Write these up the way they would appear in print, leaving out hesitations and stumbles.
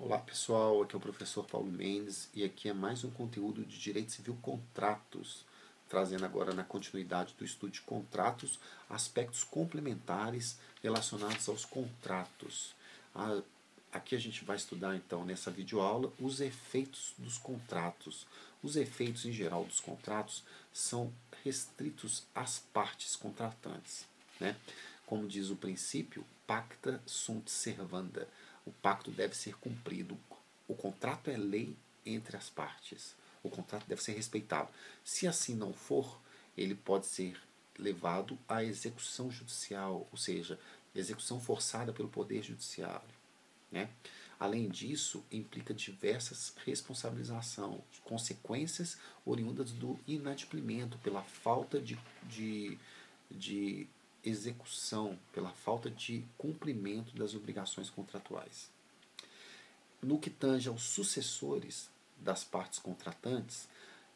Olá pessoal, aqui é o professor Paulo Mendes e aqui é mais um conteúdo de Direito Civil Contratos, trazendo agora na continuidade do estudo de contratos, aspectos complementares relacionados aos contratos. Aqui a gente vai estudar então nessa videoaula os efeitos dos contratos. Os efeitos em geral dos contratos são restritos às partes contratantes, né? Como diz o princípio, pacta sunt servanda. O pacto deve ser cumprido. O contrato é lei entre as partes. O contrato deve ser respeitado. Se assim não for, ele pode ser levado à execução judicial, ou seja, execução forçada pelo Poder Judiciário, né? Além disso, implica diversas responsabilizações, consequências oriundas do inadimplemento, pela falta de execução, pela falta de cumprimento das obrigações contratuais. No que tange aos sucessores das partes contratantes,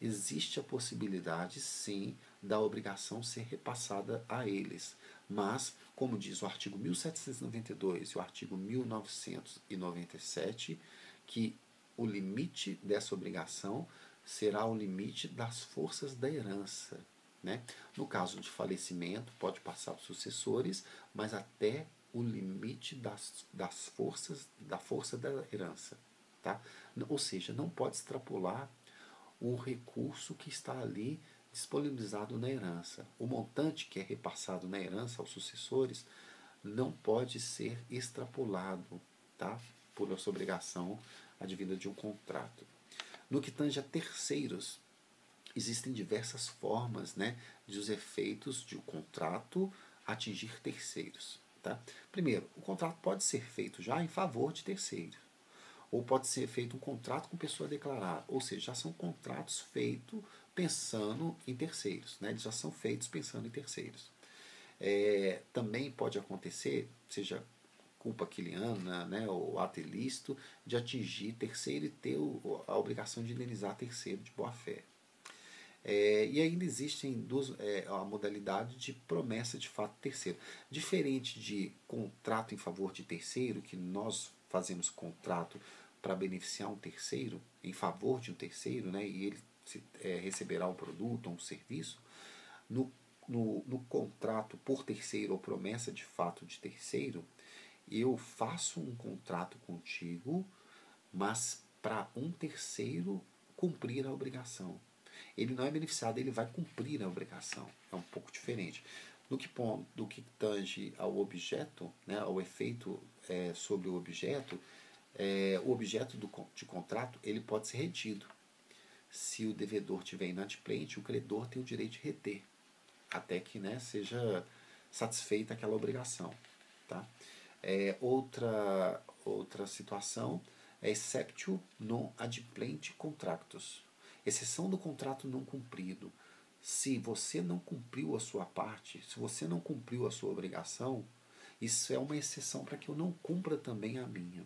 existe a possibilidade, sim, da obrigação ser repassada a eles, mas, como diz o artigo 1792 e o artigo 1997, que o limite dessa obrigação será o limite das forças da herança, né? No caso de falecimento, pode passar para os sucessores, mas até o limite da força da herança. Tá? Ou seja, não pode extrapolar o recurso que está ali disponibilizado na herança. O montante que é repassado na herança aos sucessores não pode ser extrapolado, tá? Por essa obrigação advinda de um contrato. No que tange a terceiros, existem diversas formas, né, de os efeitos de um contrato atingir terceiros. Tá? Primeiro, o contrato pode ser feito já em favor de terceiro, ou pode ser feito um contrato com pessoa declarada, ou seja, já são contratos feitos pensando em terceiros, né? Eles já são feitos pensando em terceiros. Também pode acontecer, seja culpa quiliana, né, ou ato ilícito, de atingir terceiro e ter a obrigação de indenizar terceiro de boa-fé. E ainda existem a modalidade de promessa de fato terceiro. Diferente de contrato em favor de terceiro, que nós fazemos contrato para beneficiar um terceiro, em favor de um terceiro, né, e ele receberá um produto ou um serviço, no contrato por terceiro ou promessa de fato de terceiro, eu faço um contrato contigo, mas para um terceiro cumprir a obrigação. Ele não é beneficiado, ele vai cumprir a obrigação. É um pouco diferente. Do que tange ao objeto, né, ao efeito sobre o objeto de contrato ele pode ser retido. Se o devedor tiver inadimplente, o credor tem o direito de reter, até que, né, seja satisfeita aquela obrigação. Tá? Outra situação é exceptio non adimplente contractus. Exceção do contrato não cumprido. Se você não cumpriu a sua parte, se você não cumpriu a sua obrigação, isso é uma exceção para que eu não cumpra também a minha.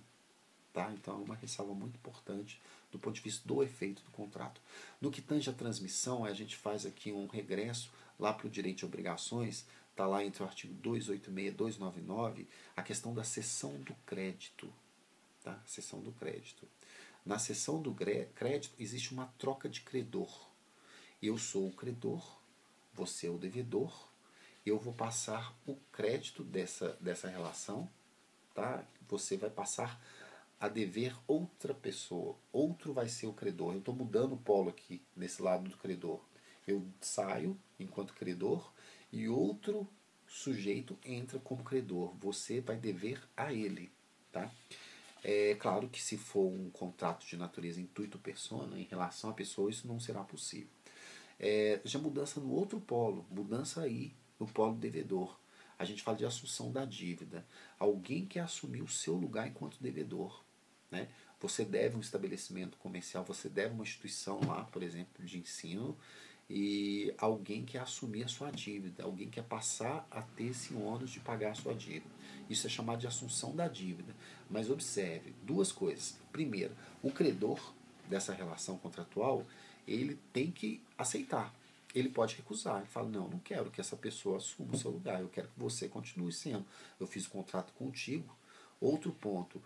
Tá? Então é uma ressalva muito importante do ponto de vista do efeito do contrato. No que tange a transmissão, a gente faz aqui um regresso lá para o direito de obrigações, está lá entre o artigo 286 e 299, a questão da cessão do crédito. Tá? Cessão do crédito. Na cessão do crédito existe uma troca de credor. Eu sou o credor, você é o devedor, eu vou passar o crédito dessa relação, tá? Você vai passar a dever outra pessoa, outro vai ser o credor. Eu estou mudando o polo aqui, nesse lado do credor. Eu saio enquanto credor e outro sujeito entra como credor. Você vai dever a ele. Tá? É claro que se for um contrato de natureza intuito persona, em relação à pessoa, isso não será possível. Já mudança no outro polo, mudança aí no polo devedor. A gente fala de assunção da dívida. Alguém quer assumir o seu lugar enquanto devedor. Né? Você deve um estabelecimento comercial, você deve uma instituição lá, por exemplo, de ensino, e alguém quer assumir a sua dívida, alguém quer passar a ter esse ônus de pagar a sua dívida. Isso é chamado de assunção da dívida. Mas observe duas coisas. Primeiro, o credor dessa relação contratual, ele tem que aceitar. Ele pode recusar, ele fala, não quero que essa pessoa assuma o seu lugar, eu quero que você continue sendo. Eu fiz o contrato contigo. Outro ponto,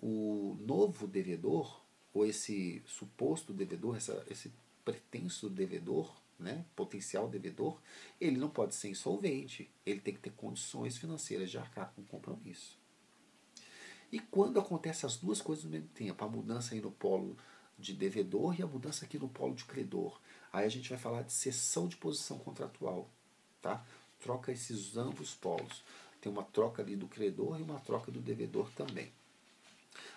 o novo devedor, ou esse suposto devedor, esse pretenso devedor, né, potencial devedor, ele não pode ser insolvente, ele tem que ter condições financeiras de arcar com o compromisso. E quando acontece as duas coisas ao mesmo tempo, a mudança aí no polo de devedor e a mudança aqui no polo de credor, aí a gente vai falar de cessão de posição contratual, tá? Troca esses ambos polos. Tem uma troca ali do credor e uma troca do devedor também.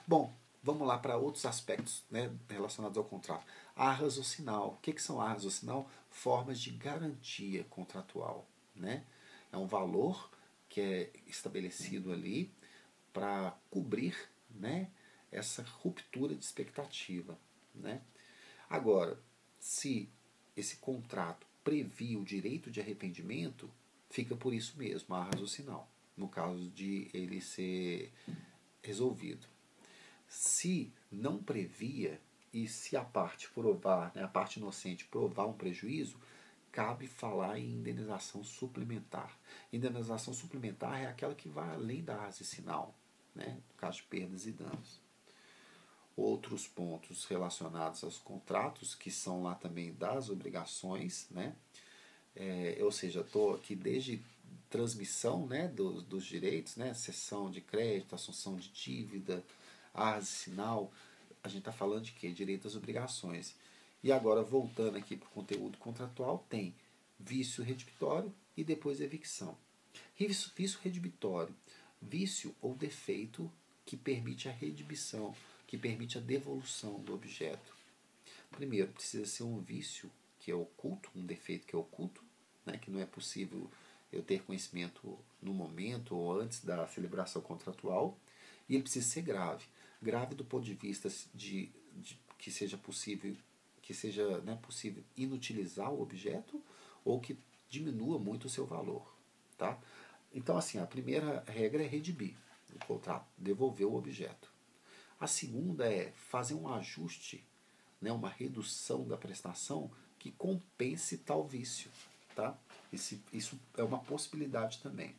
Bom, vamos lá para outros aspectos, né, relacionados ao contrato. Arras ou sinal. O que são arras ou sinal? Formas de garantia contratual, né? É um valor que é estabelecido ali para cobrir, né, essa ruptura de expectativa, né? Agora, se esse contrato previa o direito de arrependimento, fica por isso mesmo, a raciocinal, no caso de ele ser resolvido. Se não previa, e se a parte provar, né, a parte inocente provar um prejuízo, cabe falar em indenização suplementar. Indenização suplementar é aquela que vai além da raciocinal, né, no caso de perdas e danos. Outros pontos relacionados aos contratos, que são lá também das obrigações, né? Ou seja, estou aqui desde transmissão, né, dos direitos, né, cessão de crédito, assunção de dívida, arras e sinal. A gente está falando de quê? Direito às obrigações. E agora, voltando aqui para o conteúdo contratual, tem vício redibitório e depois evicção. Vício redibitório, vício ou defeito que permite a redibição, que permite a devolução do objeto. Primeiro, precisa ser um vício que é oculto, um defeito que é oculto, né, que não é possível eu ter conhecimento no momento ou antes da celebração contratual, e ele precisa ser grave. Grave do ponto de vista de que seja possível, né, possível inutilizar o objeto ou que diminua muito o seu valor. Tá? Então, assim, a primeira regra é redimir o contrato, devolver o objeto. A segunda é fazer um ajuste, né, uma redução da prestação que compense tal vício. Tá? Isso é uma possibilidade também.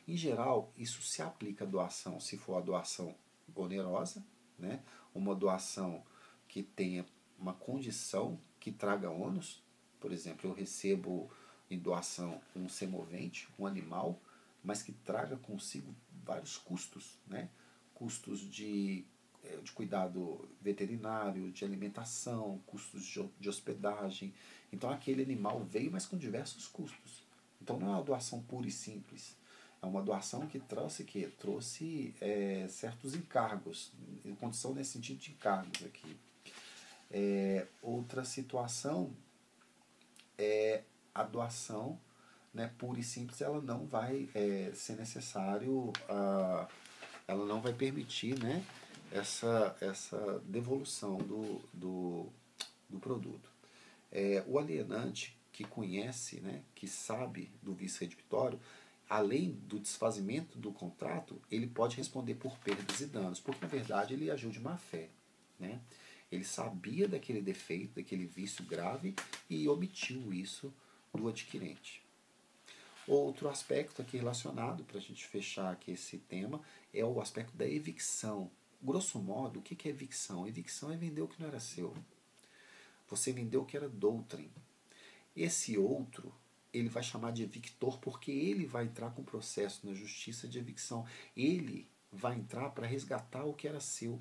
Em geral, isso se aplica à doação, se for a doação onerosa, né, uma doação que tenha uma condição que traga ônus. Por exemplo, eu recebo em doação um semovente, um animal, mas que traga consigo vários custos, né? Custos de cuidado veterinário, de alimentação, custos de hospedagem. Então aquele animal veio, mas com diversos custos. Então não é uma doação pura e simples. É uma doação que trouxe certos encargos, condição nesse sentido de encargos aqui. Outra situação é a doação, né, pura e simples, ela não vai ser necessário, ela não vai permitir, né, essa devolução do produto. O alienante que conhece, né, que sabe do vício redibitório, além do desfazimento do contrato, ele pode responder por perdas e danos, porque na verdade ele agiu de má fé, né? Ele sabia daquele defeito, daquele vício grave e omitiu isso do adquirente. Outro aspecto aqui relacionado, para a gente fechar aqui esse tema, é o aspecto da evicção. Grosso modo, o que é evicção? Evicção é vender o que não era seu. Você vendeu o que era doutrem. Esse outro, ele vai chamar de evictor porque ele vai entrar com o processo na justiça de evicção. Ele vai entrar para resgatar o que era seu.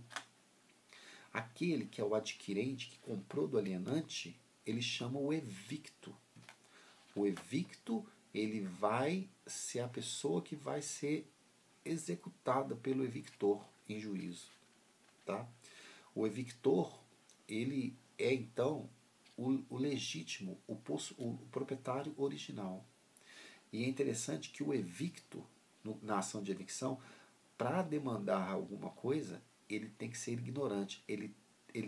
Aquele que é o adquirente, que comprou do alienante, ele chama o evicto. O evicto, ele vai ser a pessoa que vai ser executada pelo evictor em juízo. Tá? O evictor, ele é então o legítimo, o proprietário original. E é interessante que o evicto, na ação de evicção, para demandar alguma coisa, ele tem que ser ignorante. Ele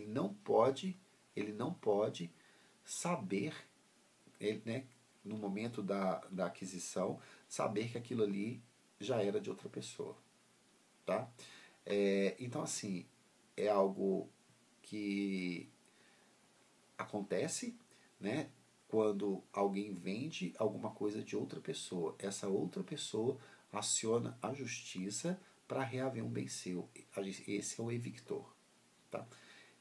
não pode saber, né, no momento da aquisição, saber que aquilo ali já era de outra pessoa. Tá? Então, assim, é algo que acontece, né, quando alguém vende alguma coisa de outra pessoa. Essa outra pessoa aciona a justiça para reaver um bem seu. Esse é o evictor. Tá?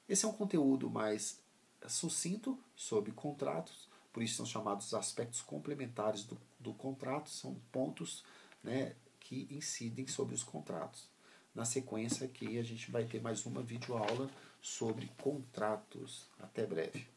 Esse é um conteúdo mais sucinto sobre contratos, por isso são chamados aspectos complementares do contrato, são pontos, né, que incidem sobre os contratos. Na sequência aqui a gente vai ter mais uma videoaula sobre contratos. Até breve.